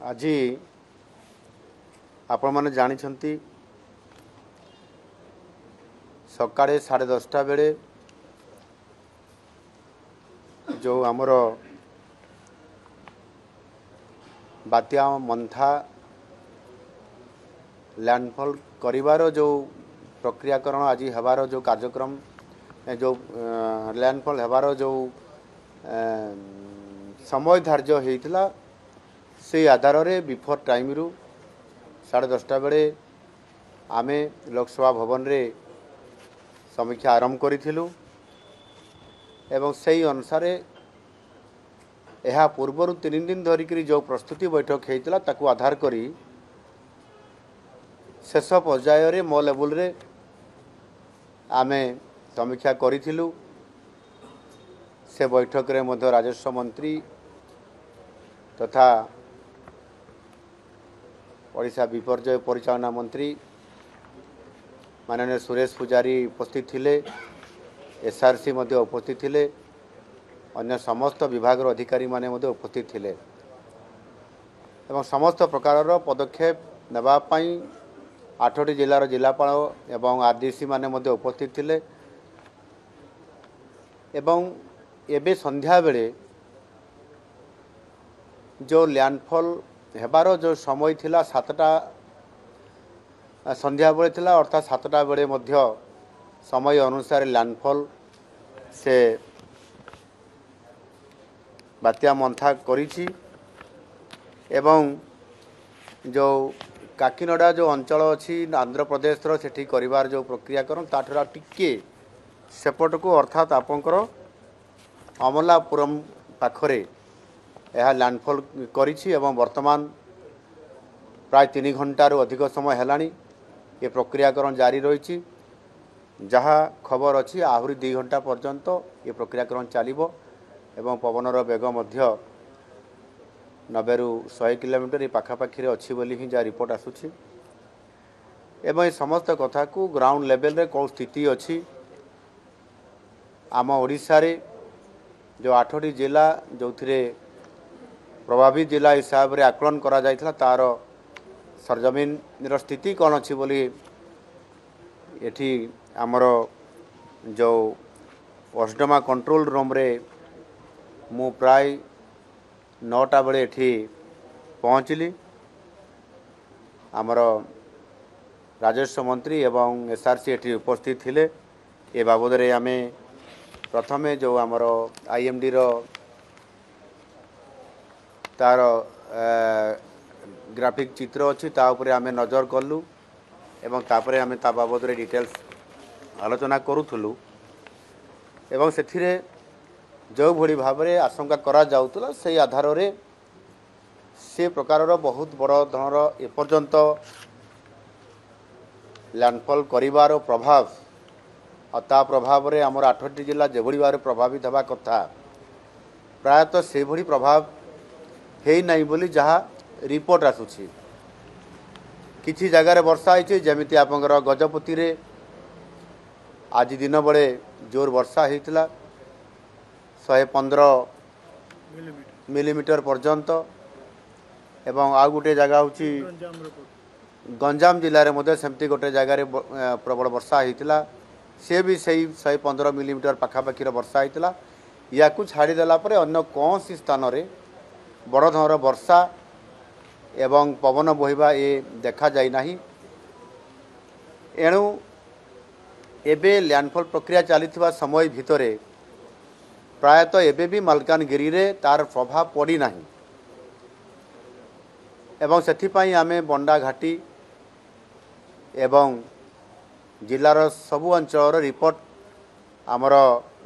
आज आपण मैंने जानी सकाळे 10:30 बेले जो आमर बात्या मंथा लैंडफॉल करिवार जो प्रक्रियाकरण आज हबार जो कार्यक्रम जो लैंडफॉल हबार जो समय धार्य होता से आधार रे बिफोर टाइम रु 10:30 बेले आमे लोकसभा भवन रे समीक्षा आरंभ करिथिलु एवं सही अनुसार यह पूर्वर 3 दिन धरिक जो प्रस्तुति बैठक होता ताकू आधार करी शेष पर्याय रे मो लेवल रे आमे समीक्षा करिथिलु। से बैठक रे मध्य राजस्व मंत्री तथा ओडिशा विपर्यय परिचालना मंत्री माननीय सुरेश पुजारी उपस्थित थिले, एसआरसी मध्य उपस्थित थिले, अन्य समस्त विभाग अधिकारी माने मध्य उपस्थित थिले एवं समस्त प्रकार पदक्षेप नेबा पई 8टी जिलार जिलापाल एवं आरडीसी माने मध्य उपस्थित थिले एवं एबे संध्या बेले जो लैंडफॉल हेबार जो समय थिला 7टा संध्या बेले थिला अर्थात 7टा बेले मध्य समय अनुसार लैंडफॉल से बात्या मंथा करिछि एवं जो काकीनडा जो अंचल अच्छी आंध्र प्रदेश सेठी करिवार जो प्रक्रियाकरण ताठरा टिके सेपट को अर्थात आपंकर अमलापुरम पाखरे यह लैंडफॉल करिछि एवं वर्तमान प्राय 3 घंटार अधिक समय हेलानी ये प्रक्रियाकरण जारी रही जहाँ खबर अच्छी आहरी 2 घंटा पर्यंत ये प्रक्रियाकरण चलिबो एवं पवनर बेग मध्य 90 ରୁ 100 किलोमीटर ये पाखापाखि अच्छी बोली ही जहाँ रिपोर्ट आसुछि एवं ये समस्त कथा को ग्राउंड लेवल रे कौन स्थिति अच्छी आम ओडिशा रे जो 8टी जिला जो थिरे प्रभावित जिला हिसाब रे आकलन करा जायथला तार सरजमीन स्थिति कौन अच्छी बोली एठी आमर जो ओसडमा कंट्रोल रूम रे मु प्राय 9टा बेले एठी पहुँचली आमर राजस्व मंत्री एवं एसआरसी एठी उपस्थित थिले ए बाबद रे आमे प्रथमे जो आमर आईएमडी रो तार ग्राफिक चित्र अच्छी ता उपरे आमे नजर कलु एवं तापरे आमे ता बाबद रे डिटेल्स आलोचना करूथुलु एवं सेथिरे जो भली भाव में आशंका करा जाउतला से आधार रे से प्रकार बहुत बड़ धनर एपर्यंत लैंडफॉल करिवार प्रभाव अता प्रभाव रे आमर 8टी जिला जेभली भाव प्रभावित हवा कथा प्रायतः से भली प्रभाव हेई नहीं बोली जहाँ रिपोर्ट आसुछि किछि जगार वर्षा होइछि जेमिति आपनकर गजपति रे आज दिन बड़े जोर वर्षा होइतिला 115 मिलीमीटर पर्यंत एवं आ गोटे जगह होछि गंजाम जिले में मध्य सेमती गोटे जगार प्रबल वर्षा होइतिला से भी सही 115 मिलीमीटर पाखापाखि वर्षा होइतिला या को छाड़ीदेला अन्य कौन सी स्थान रे बड़ धर वर्षा एवं पवन बहिबा ये देखा जाय नाही एणु एबे लैंडफॉल प्रक्रिया चली समय भितरे प्रायतः एबे भी मालकानगिरी रे तार प्रभाव पड़ी नाही एवं सेथिपाई आमे बंडा घाटी एवं जिलार सबु अंचल रिपोर्ट आमर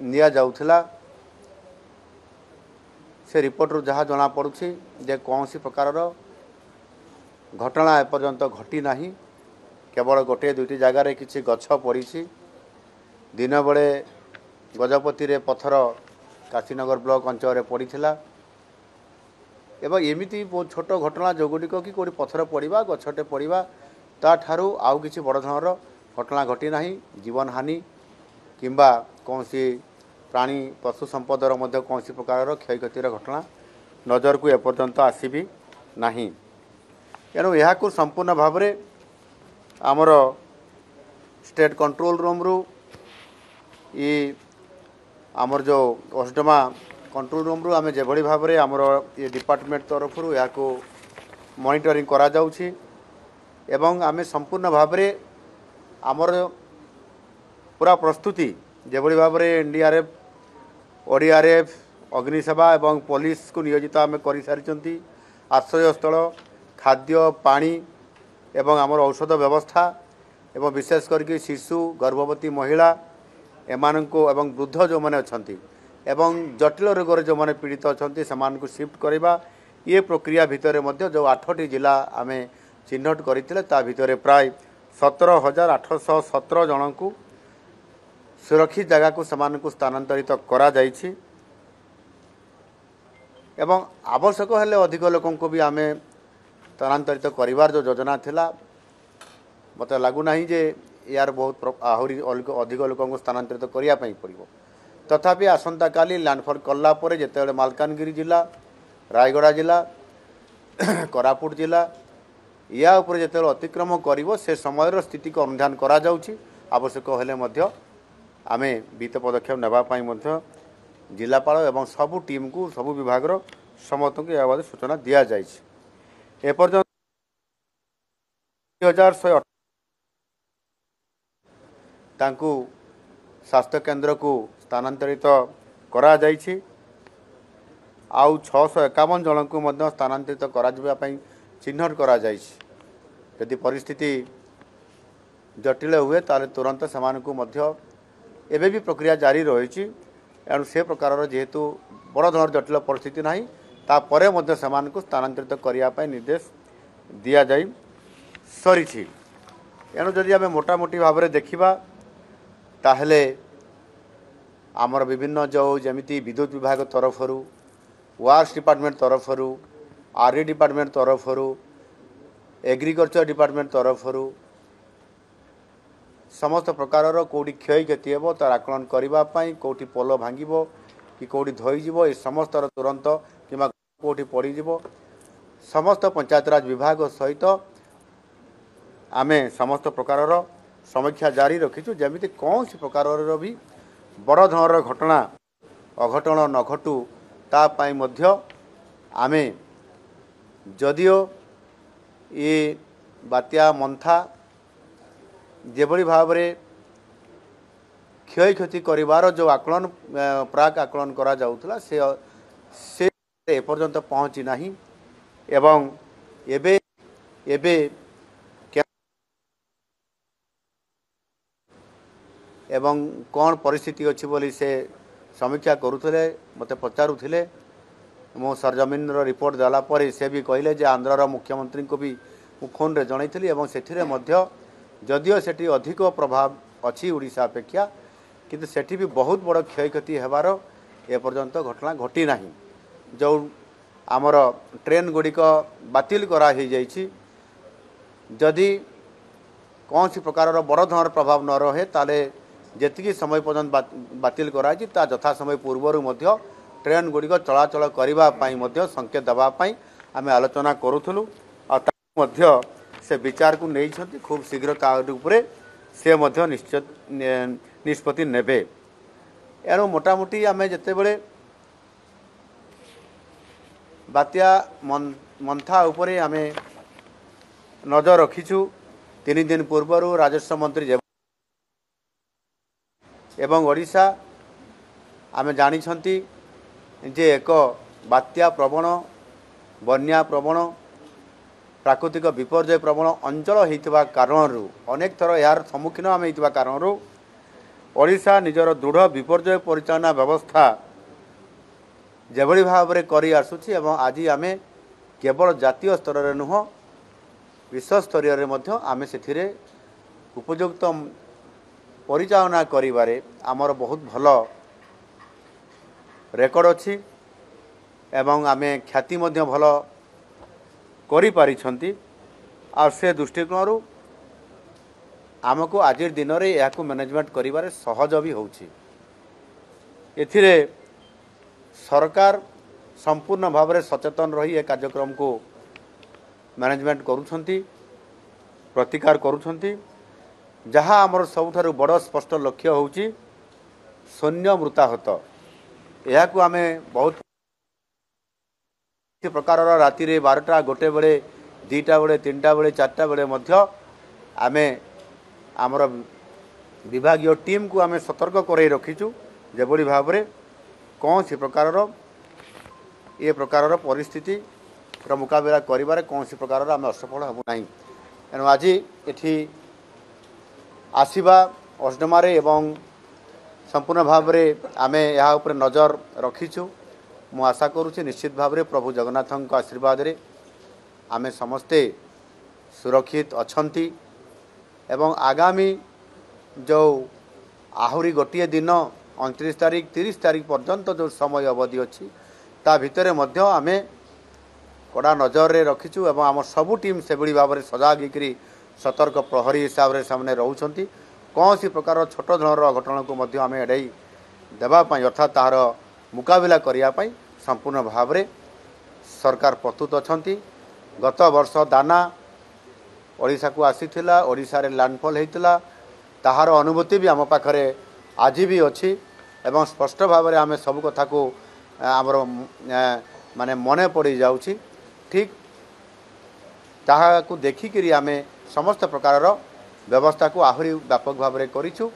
निया जाउथिला से रिपोर्ट रु जहाँ जना पड़ुछि जे कौन सी प्रकार घटना एपर्यंत घटी नाही केवल गोटे 2टी जगार किछि गछ पड़ी दिन बेले गजपति रे पत्थर काशीनगर ब्लॉक अंचल रे पड़ीथिला एवं एमिति बहुत छोट घटना जो गुड़िक कि कोई पत्थर पड़ा गछटे पड़ा ता ठारू आउ किछि बड़ धरनर घटना घटी नाही जीवन हानि किंबा कौन सी प्राणी पशु संपदर मध्य कौन प्रकार क्षयक्षतिर घटना नजर को एपर्यंत आसबी नहीं। एणु यहाँ संपूर्ण भाव में आमर स्टेट कंट्रोल रूम रु आमर जो ओसडमा कंट्रोल रूम रु आम जो भाव में आमर ये डिपार्टमेंट तरफ यहाँ मॉनिटरिंग करा जाउछि एवं आम संपूर्ण भाव में आमर पूरा प्रस्तुति जो भाव में एनडीआरएफ ओडीआरएफ अग्निसेवा एवं पुलिस को नियोजित आम कर सारी आश्रयस्थल खाद्य पानी एवं आमर औषध व्यवस्था एवं विशेष करके शिशु गर्भवती महिला एमानंको एवं वृद्ध जो मैंने अच्छा एवं जटिल रोग जो मैंने पीड़ित अच्छा से शिफ्ट करवा ये प्रक्रिया भितर जो 8टी जिला आम चिन्हट करते प्राय 17,817 जन को सुरक्षित जगह को सेमानकु स्थानांतरित करा जाइछि एवं आवश्यक हेले अधिक लोकों को भी आम स्थानांतरित करिवार जो योजना थिला मत लगुना जे यार बहुत आहरी अधिक लोकों को स्थानांतरित करिया पई पड़िबो तथापि आसंता काली लैंडफॉल कला परे जेतेबेले मालकानगिरी जिला रायगड़ा जिला कोरापुट जिला या ऊपर जेतेबेले अतिक्रम करिवो से समयर स्थिति को अनुधान करा जाउछि आवश्यक हेले मध्य आमे वित्त पदक्षेप नेबा पई मध्य जिलापाल एवं सबु टीम को सबु विभाग समस्त को यह बारे सूचना दिया जाइछि एपर्यंत 2100 तांकु स्वास्थ्य केंद्र को स्थानांतरित करा जाइछि आउ 651 जन को मध्य स्थानांतरित करा जिबा पई चिन्हट करा जाइछि यदि परिस्थिति जटिल हुए ताले तुरंत समान को मध्य एबे भी प्रक्रिया जारी रही एणु से प्रकार जेहेतु बड़ धर जटिल परिस्थिति ना तापर सेमान को स्थानांतरित करने निर्देश दि जाई सरी एणु जदि आम मोटामोटी भाव में देखा ताहले आमर विभिन्न जो जमिति विद्युत विभाग तरफ वार्स डिपार्टमेंट तरफ आरडी डिपार्टमेंट तरफ एग्रीकल्चर डिपार्टमेंट तरफ समस्त प्रकार कौटी क्षय क्षति हे तार आकलन करने कौटी पोल भांग कि कौटी धोईज ये समस्त तुरंत कि कौटी पड़ज समस्त पंचायतराज विभाग सहित आमे समस्त प्रकार समीक्षा जारी रखीचु जमी कौन सी प्रकार भी बड़ धर घटना अघटन न घटू तापाई मध्य आमे जदियो ये बात्या मंथा जेभली भाव में क्षय क्षति करिवार जो आकलन प्राक आकलन करा जाउथला से एपर्यंत पहुँची नाही एवं एबे एबे एवं कौन परिस्थिति अच्छी बोली से समीक्षा करुले मते पचारुले मो सरजमीन रिपोर्ट देला पर से भी कहले जे आंध्र मुख्यमंत्री को भी फोन रे जनईली एवं सेठिरे मध्य जदिओ सेठी अधिक प्रभाव अच्छी ओडिशा अपेक्षा किंतु सेठी भी बहुत बड़ क्षय क्षति हेबार एपर्यंत घटना घटी नाही जो आमर ट्रेन गुड़िक बातिल करा ही जाइछि जदि कौन सी प्रकार बड़ धर प्रभाव न रहे ताले जेतिकी समय पर्यंत बातिल कराई ता यथा समय पूर्वर मध्य ट्रेन गुड़िक चलाचल करने संकेत देवाई आम आलोचना करूँ और से विचार को नहीं खूब शीघ्र तापर से निश्चित निष्पत्ति नेबे एणु मोटामोटी आम जिते बड़े बात्या मंथा उपरे आम नजर रखीचु 3 दिन पूर्वर राजस्व मंत्री एवं ओडिशा आम जानी जे एक बात्या प्रवण बन्या प्रवण प्राकृतिक विपर्यय प्रवण अंचल होता कारण अनेक थर यार सम्मुखीन आम होता कारण ओडिशा निजर दृढ़ विपर्यय परिचालना व्यवस्था जेभली भाव में करी आसुछि एवं आज आम केवल जातीय स्तर में नुह विश्व स्तर में आम से उपयुक्त परिचालना करिबारे आमर बहुत भल रेकर्ड अच्छी एवं आमे ख्याति मध्य भल करि पारिछंती आ से दृष्टिकोण आमको आज दिन में यह मैनेजमेंट करिबारे सहज भी होछि एथिरे सरकार संपूर्ण भाव में सचेतन रही ए कार्यक्रम को मैनेजमेंट करुछंती प्रतिकार करुछंती जहाँ आमर सबुठारु बड़ स्पष्ट लक्ष्य होउची शून्य मृताहत यह को आमे बहुत प्रकार राति रे 12टा गोटे बेले 2टा बेले 3टा बेले 4टा बेले मध्य आमे आमर विभागीय टीम को आमे सतर्क करे रखीचु जेबोली भाबरे कौन सी प्रकार ये प्रकार परिस्थिति मुकाबला करिबारे कौन सी प्रकार आमे असफल हबु नाही एनु आज एठी आसीबा अष्टमारे एवं संपूर्ण भाव में आमे यहाँ ऊपर नजर रखीचु मु आशा करुच्ची निश्चित भाव में प्रभु जगन्नाथ आशीर्वाद रे आमे समस्ते सुरक्षित अछंती एवं आगामी जो आहुरी गोटे दिन 29 तारीख 30 तारीख पर्यंत जो समय अवधि अच्छी ता भितर मध्य आमे कड़ा नजर रे रखीचु एवं आम सबू टीम से भाव में सजाग होकर सतर्क प्रहरी हिसाब से सामने रोचंती कौन सी प्रकार छोट धरणर घटना को मध्य आम एड़ाई देवाई अर्थात तार मुकाबला करने संपूर्ण भाव में सरकार प्रस्तुत अच्छा गत वर्ष दाना ओडिशा को आसीथिला ओडिशा रे लैंडफॉल होता ताहार अनुभूति भी आम पाखरे आज भी अच्छी एवं स्पष्ट भाव में आम सब कथा को आमर माने मने पड़ी जाउछि ठीक ताहा को देखिक आम समस्त प्रकार व्यवस्था को आहरी व्यापक भाव में करिछु।